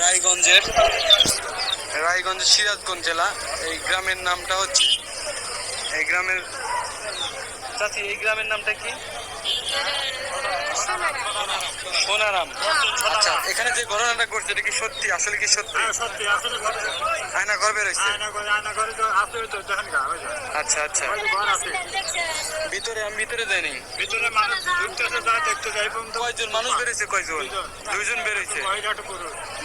রায়গঞ্জের সিরাজগঞ্জ জেলা। এই গ্রামের নামটা হচ্ছে, এই গ্রামের চাচি এই গ্রামের নামটা কি? সোনারাম। আচ্ছা, এখানে যে ঘটনাটা ঘটছে এটা কি সত্যি? আসলে কি সত্যি? আয়না ঘর বেরোইছে। আচ্ছা আচ্ছা, ভিতরে আমি ভিতরে যাইনি। কয়জন মানুষ বেরোইছে? কয়জন? দুইজন বেরোইছে।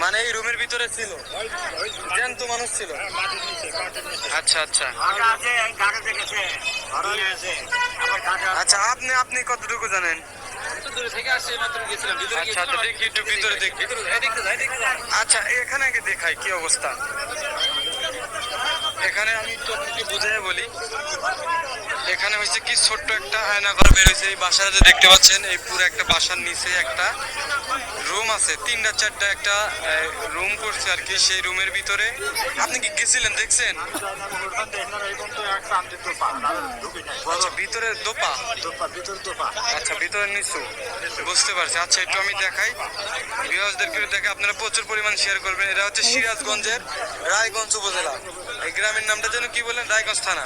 মানে এই রুমের ভিতরে ছিল জ্যান্ত মানুষ ছিল। আচ্ছা আচ্ছা আচ্ছা, আপনি আপনি কতটুকু জানেন? আচ্ছা, এখানে আগে দেখাই কি অবস্থা। এখানে আমি তো আপনাকে বুঝাই বলি, এখানে হচ্ছে কি ছোট্ট একটা আয়নাঘর বেরোয়েছে। এই বাসাটা দেখতে পাচ্ছেন, এই পুরো একটা বাসার নিচে একটা রুম আছে, 3টা 4টা একটা রুম করছে আর কি। সেই রুমের ভিতরে আপনি কি গেছিলেন, দেখছেন? আচ্ছা, ভিতরে দোপা। আচ্ছা, ভিতরে নিচু, বুঝতে পারছি। আচ্ছা, একটু আমি দেখাই ভিউয়ার্সদেরকে, দেখে আপনারা প্রচুর পরিমাণ শেয়ার করবেন। এটা হচ্ছে সিরাজগঞ্জের রায়গঞ্জ উপজেলা। এই গ্রামের নামটা যেন কি বলেন? রায়গঞ্জ থানা,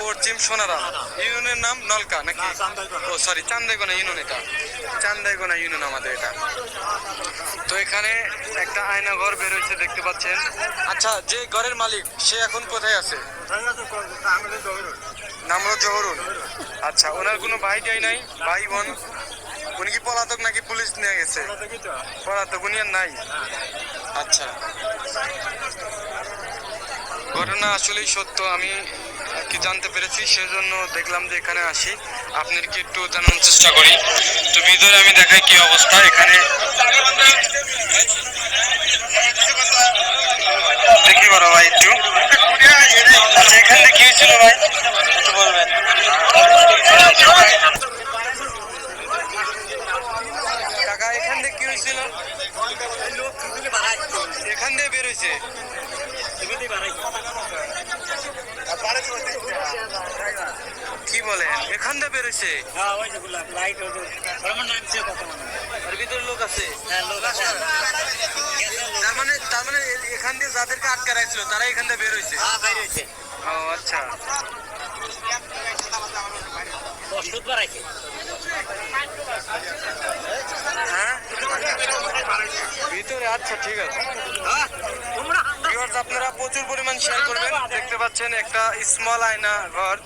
পশ্চিম সোনারাম। ইউনিয়নের নাম নলকা নাকি? ও সরি, চান্দাইগোনা ইউনিয়ন। এটা চান্দাইগোনা ইউনিয়ন আমাদের এটা। তো এখানে একটা আয়না ঘর বেরোচ্ছে দেখতে পাচ্ছেন। আচ্ছা, যে ঘরের মালিক সে এখন কোথায় আছে? নামরো জহরুল। আচ্ছা, ওনার কোনো ভাই টাই নাই, ভাই বোন? উনি কি পলাতক নাকি পুলিশ নিয়ে গেছে? পলাতক, উনি আর নাই। আচ্ছা, ঘটনা আসলেই সত্য, আমি কি জানতে পেরেছি, সেজন্য দেখলাম যে এখানে আসি আপনাদেরকে একটু জানানোর চেষ্টা করি। তো ভিতরে আমি দেখাই কি অবস্থা এখানে, দেখি বড় ভাই একটু। আচ্ছা, এখানে কি হয়েছিল ভাই একটু বলবেন? কাকা, এখান থেকে কি হয়েছিল? এখান দিয়ে বেরোইছে। কি বলেন, এখান দিয়ে বেরোইছে? ভিতরে লোক আছে। তার মানে এখান দিয়ে যাদেরকে আটকে রাখছিল তারা এখান দিয়ে বেরোইছে। ও আচ্ছা, হ্যাঁ ভিতরে। আচ্ছা, ঠিক আছে। আপনারা প্রচুর পরিমাণ শেয়ার করবেন। দেখতে পাচ্ছেন একটা স্মল আয়না ঘর।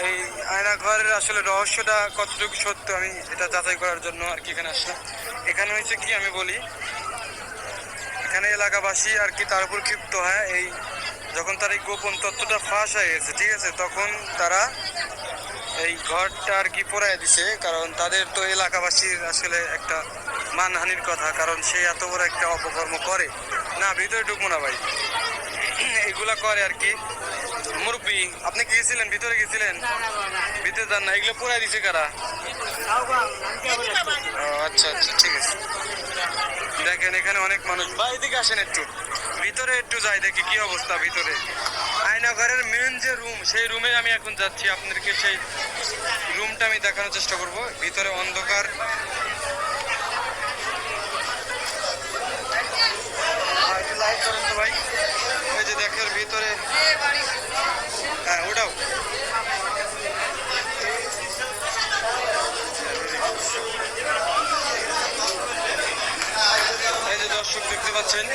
এই আয়না ঘরের আসলে রহস্যটা কতটুকু সত্য আমি এটা যাচাই করার জন্য আর কি এখানে আসলাম। এখানে হয়েছে কি আমি বলি, এখানে এলাকাবাসী আর কি তার উপর ক্ষিপ্ত হয়। এই যখন তার এই গোপন তথ্যটা ফাঁস হয়ে গেছে, ঠিক আছে, তখন তারা এই ঘরটা আর কি পোড়ায় দিছে। কারণ তাদের তো এলাকাবাসীর আসলে একটা মানহানির কথা, কারণ সে এত বড় একটা অপকর্ম করে না। ভিতরে ঢুকবো না ভাই, এগুলা করে আর কি। মুরব্বী, আপনি গিয়েছিলেন? ভিতরে গেছিলেন? ভিতরে যান না, এগুলো পোড়ায় দিছে কারা? আচ্ছা আচ্ছা, ঠিক আছে। দেখেন এখানে অনেক মানুষ। ভাই এদিকে আসেন একটু, ভিতরে একটু যাই দেখি কি অবস্থা ভিতরে। আয়না ঘরের মেন যে রুম, সেই রুমে আমি এখন যাচ্ছি, আপনাদেরকে সেই রুমটা আমি দেখানোর চেষ্টা করব। ভিতরে অন্ধকার, লাইট করেন তো ভাই। ওই যে দেখেন ভিতরে, হ্যাঁ ওটাও। এই যে দর্শক দেখতে পাচ্ছেন,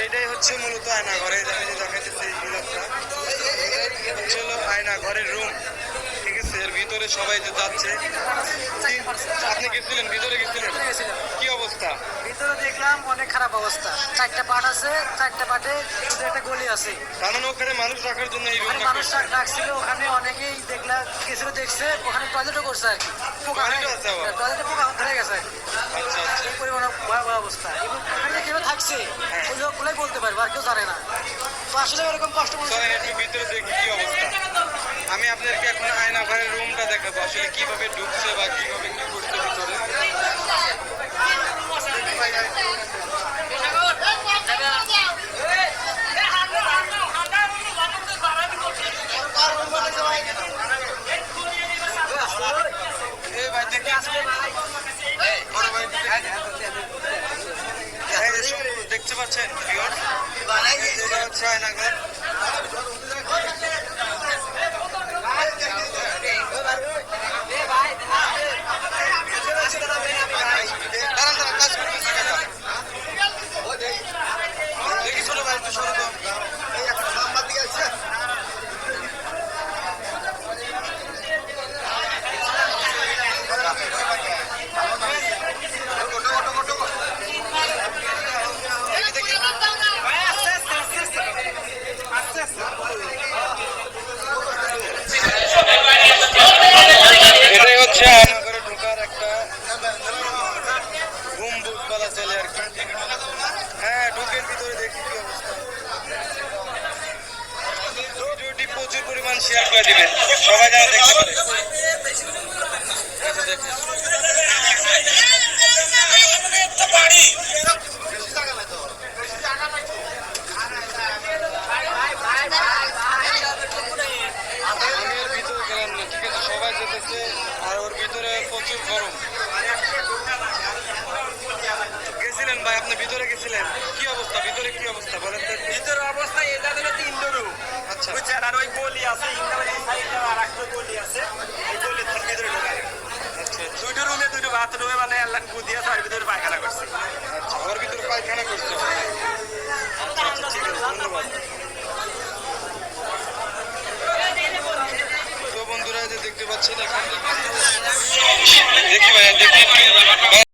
এইটাই হচ্ছে মূলত আয়না ঘরে। আমি যে দেখাইতেছি হচ্ছে হলো আয়না ঘরের রুম, ঠিক আছে। এর ভিতরে সবাই যে যাচ্ছে। আপনি গেছিলেন? ভিতরে গেছিলেন? কি অবস্থা? ভিতরে দেখলাম অনেক খারাপ অবস্থা। 4টা পার্ট আছে, 4টা পার্টে শুধু একটা গলি আছে। তার মানে ওখানে মানুষ রাখার জন্য এই রুমটা মানুষ রাখছিল। ওখানে অনেকেই দেখলাম গেছিল, দেখছে ওখানে টয়লেটও করছে আর কি। টয়লেটে পোকা ধরে গেছে। আচ্ছা আচ্ছা, এই পরিমাণে ভয়াবহ অবস্থা। এবং ওখানে কেউ থাকছে ওই লোকগুলাই বলতে পারবে, আর কেউ জানে না। তো আসলে এরকম কষ্ট করছে। একটু ভিতরে দেখি কি অবস্থা। আমি আপনাদেরকে এখন আয়না ঘরের রুমটা দেখাবো, আসলে কিভাবে ঢুকছে বা কিভাবে কি করছে ভিতরে। ভাই দেখি, বড় ভাই পাচ্ছেন viewers? এটা হচ্ছে আয়নাঘর। দাঁড়ান, দাঁড়ান, কাজ করতেছি কাকা। দেখি ছোট ভাই একটু সরে দাও। এটাই হচ্ছে আয়নাঘরে ঢোকার একটা গম্বুজ বলা চলে আর কি। হ্যাঁ, ঢোকের ভিতরে দেখি কি অবস্থা। ভিডিওটি প্রচুর পরিমাণ শেয়ার করে দিবেন, সবাই যেন দেখতে পারে। এই যে দেখেন। আমি এর ভিতরে গেলাম না, ঠিক আছে, সবাই যেতেছে আর ওর ভিতরে প্রচুর গরম। গেছিলেন ভাই, আপনি ভিতরে গেছিলেন, কি অবস্থা ভিতরে, কি অবস্থা বলেন তো একটু। ভিতরের অবস্থা এটা হলো 3 রুম। আচ্ছা, বুঝছেন, আর ওই গলি আছে, ইন্টার এই সাইডে আর একটা গলি আছে, এই গলি থেকে ভিতরে ঢোকা যায়। আচ্ছা, দুটো রুমে দুটো বাথরুমে মানে আল্লাহ বুঝিয়ে তার ভিতরে পায়খানা করছে। আচ্ছা, ওর ভিতরে পায়খানা করছে।